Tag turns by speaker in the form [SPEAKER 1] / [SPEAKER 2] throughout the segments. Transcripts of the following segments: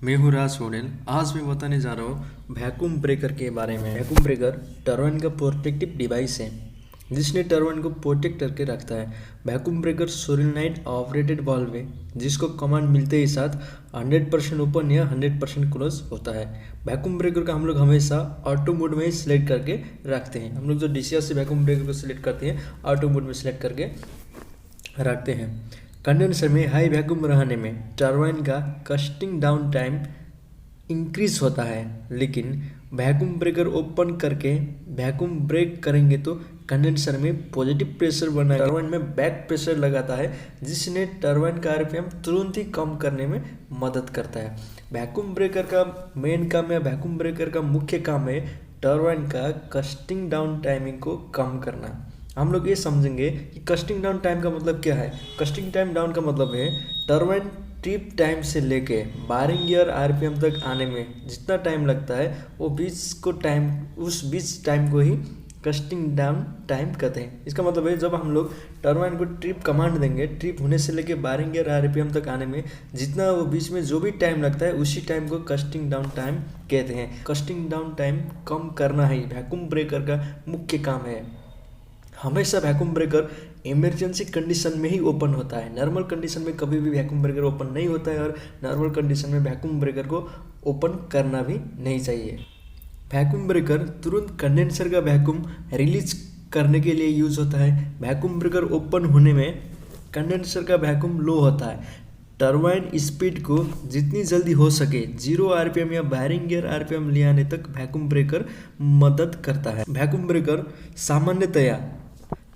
[SPEAKER 1] मैं हूँ राज सोनेल। आज मैं बताने जा रहा हूँ वैक्यूम ब्रेकर के बारे में। वैक्यूम ब्रेकर टरबाइन का प्रोटेक्टिव डिवाइस है जिसने टरबाइन को प्रोटेक्ट करके रखता है। Vacuum breaker solenoid operated valve है जिसको कमांड मिलते ही साथ 100% ओपन या 100% क्लोज होता है। वैक्यूम ब्रेकर का हम लोग हमेशा ऑटो मोड में ही सिलेक्ट करके रखते हैं। हम लोग जो DCR से वैक्यूम ब्रेकर को सिलेक्ट करते हैं ऑटो मोड में सिलेक्ट करके रखते हैं। कंडेंसर में हाई वैक्यूम रहने में टरबाइन का कस्टिंग डाउन टाइम इंक्रीज होता है, लेकिन वैक्यूम ब्रेकर ओपन करके वैक्यूम ब्रेक करेंगे तो कंडेंसर में पॉजिटिव प्रेशर बना टरबाइन में बैक प्रेशर लगाता है जिसने टरबाइन का RPM तुरंत ही कम करने में मदद करता है। वैक्यूम ब्रेकर का मेन काम या वैक्यूम ब्रेकर का मुख्य काम है टरबाइन का कस्टिंग डाउन टाइमिंग को कम करना। हम लोग ये समझेंगे कि कस्टिंग डाउन टाइम का मतलब क्या है। कस्टिंग टाइम डाउन का मतलब है टरबाइन ट्रिप टाइम से लेके बारिंग गियर RPM तक आने में जितना टाइम लगता है वो उस बीच टाइम को ही कस्टिंग डाउन टाइम कहते हैं। इसका मतलब है जब हम लोग टरबाइन को ट्रिप कमांड देंगे, ट्रिप होने से लेके बारिंग गियर RPM तक आने में जितना वो बीच में जो भी टाइम लगता है उसी टाइम को कस्टिंग डाउन टाइम कहते हैं। कस्टिंग डाउन टाइम कम करना ही वैक्यूम ब्रेकर का मुख्य काम है। हमेशा वैक्यूम ब्रेकर इमरजेंसी कंडीशन में ही ओपन होता है। नॉर्मल कंडीशन में कभी भी वैक्यूम ब्रेकर ओपन नहीं होता है और नॉर्मल कंडीशन में वैक्यूम ब्रेकर को ओपन करना भी नहीं चाहिए। वैक्यूम ब्रेकर तुरंत कंडेंसर का वैक्यूम रिलीज करने के लिए यूज होता है। वैक्यूम ब्रेकर ओपन होने में कंडेंसर का वैक्यूम लो होता है। टरबाइन स्पीड को जितनी जल्दी हो सके 0 RPM या बारिंग गियर RPM ले आने तक वैक्यूम ब्रेकर मदद करता है। वैक्यूम ब्रेकर सामान्यतया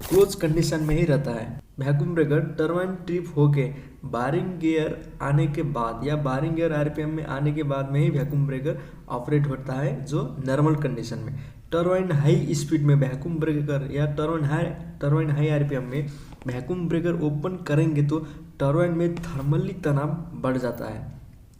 [SPEAKER 1] क्लोज कंडीशन में ही रहता है। वैक्यूम ब्रेकर टरबाइन ट्रिप होके बारिंग गियर आने के बाद या बारिंग गियर RPM में आने के बाद में ही वैक्यूम ब्रेकर ऑपरेट होता है जो नॉर्मल कंडीशन में। टरबाइन हाई स्पीड में वैक्यूम ब्रेकर या टरबाइन हाई RPM में वैक्यूम ब्रेकर ओपन करेंगे तो टरबाइन में थर्मली तनाव बढ़ जाता है,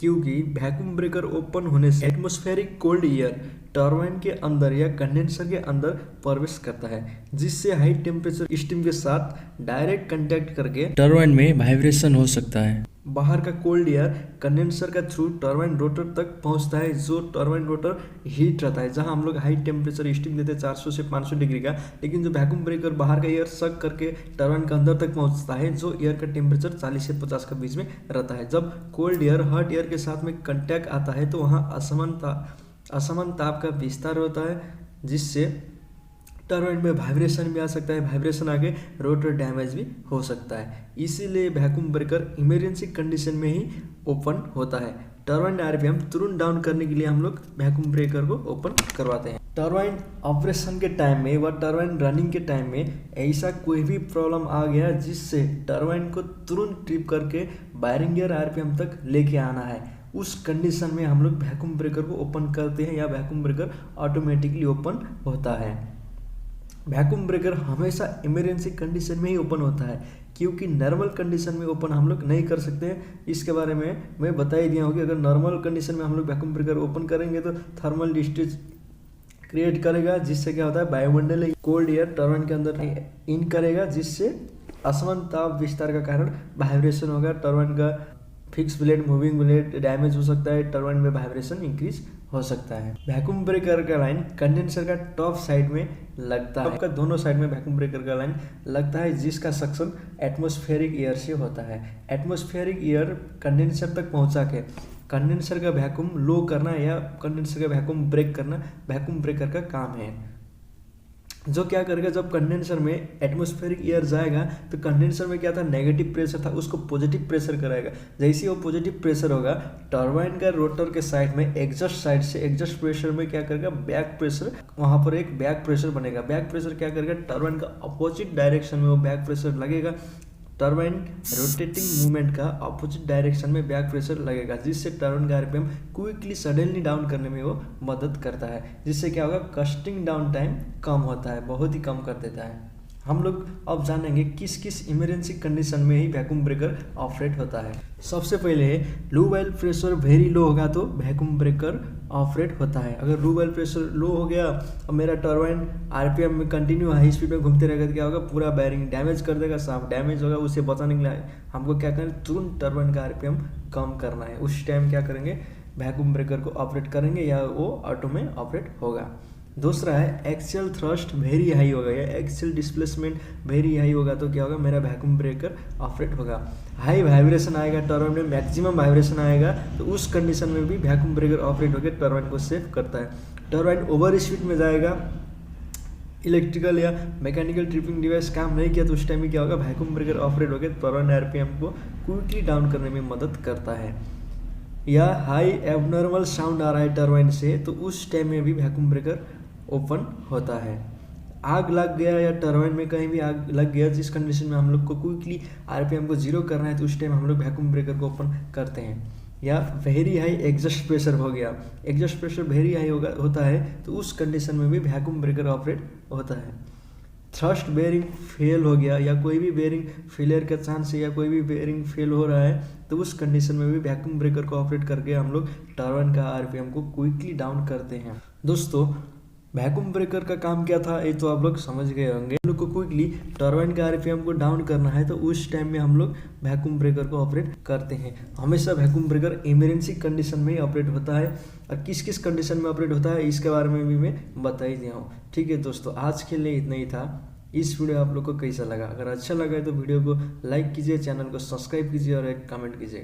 [SPEAKER 1] क्योंकि वैक्यूम ब्रेकर ओपन होने से एटमॉस्फेरिक कोल्ड एयर टरबाइन के अंदर या कंडेंसर के अंदर प्रवेश करता है जिससे हाई टेम्परेचर स्टीम के साथ डायरेक्ट कांटेक्ट करके टरबाइन में वाइब्रेशन हो सकता है। बाहर का कोल्ड एयर कंडेंसर का थ्रू टरबाइन रोटर तक पहुंचता है जो टरबाइन रोटर हीट रहता है। जहां हम लोग हाई टेम्परेचर स्टीम देते हैं 400 से 500 डिग्री का, लेकिन जो वैक्यूम ब्रेकर बाहर का एयर सक करके टरबाइन के अंदर तक पहुंचता है जो एयर का टेम्परेचर 40 से 50 के बीच में रहता है। जब कोल्ड एयर हॉट एयर के साथ में कंटैक्ट आता है तो वहाँ असमान ताप का विस्तार होता है जिससे टरबाइन में वाइब्रेशन भी आ सकता है। वाइब्रेशन आके रोटर डैमेज भी हो सकता है। इसीलिए वैक्यूम ब्रेकर इमरजेंसी कंडीशन में ही ओपन होता है। टरबाइन RPM तुरंत डाउन करने के लिए हम लोग वैक्यूम ब्रेकर को ओपन करवाते हैं। टरबाइन ऑपरेशन के टाइम में व टरबाइन रनिंग के टाइम में ऐसा कोई भी प्रॉब्लम आ गया जिससे टरबाइन को तुरंत ट्रिप करके बारिंग गियर RPM तक लेके आना है, उस कंडीशन में हम लोग वैक्यूम ब्रेकर को ओपन करते हैं या वैक्यूम ब्रेकर ऑटोमेटिकली ओपन होता है। वैक्यूम ब्रेकर हमेशा इमरजेंसी कंडीशन में ही ओपन होता है, क्योंकि नॉर्मल कंडीशन में ओपन हम लोग नहीं कर सकते हैं। इसके बारे में मैं बता ही दिया हूँ कि अगर नॉर्मल कंडीशन में हम लोग वैक्यूम ब्रेकर ओपन करेंगे तो थर्मल डिस्ट्रेस क्रिएट करेगा जिससे क्या होता है वायुमंडल कोल्ड एयर टरबाइन के अंदर इन करेगा जिससे असमान ताप विस्तार का कारण वाइब्रेशन होगा। टरबाइन का fix blade moving blade damage हो सकता है। टरबाइन में वाइब्रेशन इंक्रीज हो सकता है। वैक्यूम ब्रेकर का लाइन कंडेंसर का टॉप साइड में लगता है। का दोनों साइड में वैक्यूम ब्रेकर का लाइन लगता है जिसका सक्शन एटमॉस्फेरिक एयर से होता है। एटमॉस्फेरिक एयर कंडेंसर तक पहुंचा के कंडेंसर का वैक्यूम लो करना या कंडेंसर का वैक्यूम ब्रेक करना वैक्यूम ब्रेकर का काम है। जो क्या करेगा, जब कंडेंसर में एटमॉस्फेरिक एयर जाएगा तो कंडेंसर में क्या था, नेगेटिव प्रेशर था, उसको पॉजिटिव प्रेशर कराएगा। जैसे ही वो पॉजिटिव प्रेशर होगा टरबाइन का रोटर के साइड में एग्जॉस्ट साइड से एग्जॉस्ट प्रेशर में क्या करेगा, बैक प्रेशर, वहां पर एक बैक प्रेशर बनेगा। बैक प्रेशर क्या करेगा, टरबाइन का अपोजिट डायरेक्शन में वो बैक प्रेशर लगेगा। टरबाइन रोटेटिंग मूवमेंट का अपोजिट डायरेक्शन में बैक प्रेशर लगेगा जिससे टरबाइन का RPM क्विकली सडनली डाउन करने में वो मदद करता है। जिससे क्या होगा, कस्टिंग डाउन टाइम कम होता है, बहुत ही कम कर देता है। हम लोग अब जानेंगे किस किस इमरजेंसी कंडीशन में ही वैक्यूम ब्रेकर ऑपरेट होता है। सबसे पहले लो वाइल प्रेशर वेरी लो होगा तो वैक्यूम ब्रेकर ऑपरेट होता है। अगर लो वाइल प्रेशर लो हो गया और मेरा टरबाइन RPM में कंटिन्यू हाई स्पीड में घूमते रहेगा तो क्या होगा, पूरा बैरिंग डैमेज कर देगा, साफ डैमेज होगा। उसे बचाने के लिए हमको क्या करें, तुरंत टरबाइन का RPM कम करना है। उस टाइम क्या करेंगे, वैक्यूम ब्रेकर को ऑपरेट करेंगे या वो ऑटो में ऑपरेट होगा। दूसरा है एक्सियल थ्रस्ट वेरी हाई होगा या एक्सियल डिस्प्लेसमेंट वेरी हाई होगा तो क्या होगा, मेरा वैक्यूम ब्रेकर ऑपरेट होगा। हाई वाइब्रेशन आएगा, टर्बाइन में मैक्सिमम वाइब्रेशन आएगा, तो उस कंडीशन में भी वैक्यूम ब्रेकर ऑपरेट होकर टर्बाइन को सेव करता है। टर्बाइन ओवर स्पीड में जाएगा, इलेक्ट्रिकल या मैकेनिकल ट्रिपिंग डिवाइस काम नहीं किया तो उस टाइम में क्या होगा, वैक्यूम ब्रेकर ऑपरेट होकर टर्बाइन आरपीएम को क्विकली डाउन करने में मदद करता है। या हाई एबनॉर्मल साउंड आ रहा है टर्बाइन से तो उस टाइम में भी वैक्यूम ब्रेकर ओपन होता है। आग लग गया या टर्बाइन में कहीं भी आग लग गया, जिस कंडीशन में हम लोग को क्विकली आरपीएम को जीरो करना है तो उस टाइम हम लोग वैक्यूम ब्रेकर को ओपन करते हैं। या वेरी हाई एग्जॉस्ट प्रेशर हो गया, एग्जॉस्ट प्रेशर वेरी हाई होता है तो उस कंडीशन में भी वैक्यूम ब्रेकर ऑपरेट होता है। थ्रस्ट बेयरिंग फेल हो गया या कोई भी बेयरिंग फेलियर का चांस है या कोई भी बेयरिंग फेल हो रहा है तो उस कंडीशन में भी वैक्यूम ब्रेकर को ऑपरेट करके हम लोग टर्बाइन का आरपीएम को क्विकली डाउन करते हैं। दोस्तों वैक्यूम ब्रेकर का काम क्या था ये तो आप लोग समझ गए होंगे। हम लोग को क्विकली टर्बाइन का आरपीएम को डाउन करना है तो उस टाइम में हम लोग वैक्यूम ब्रेकर को ऑपरेट करते हैं। हमेशा वैक्यूम ब्रेकर इमरजेंसी कंडीशन में ही ऑपरेट होता है और किस किस कंडीशन में ऑपरेट होता है इसके बारे में भी मैं बता ही दिया हूँ। ठीक है दोस्तों, आज के लिए इतना ही था। इस वीडियो आप लोग को कैसा लगा? अगर अच्छा लगा है तो वीडियो को लाइक कीजिए, चैनल को सब्सक्राइब कीजिए और एक कमेंट कीजिए।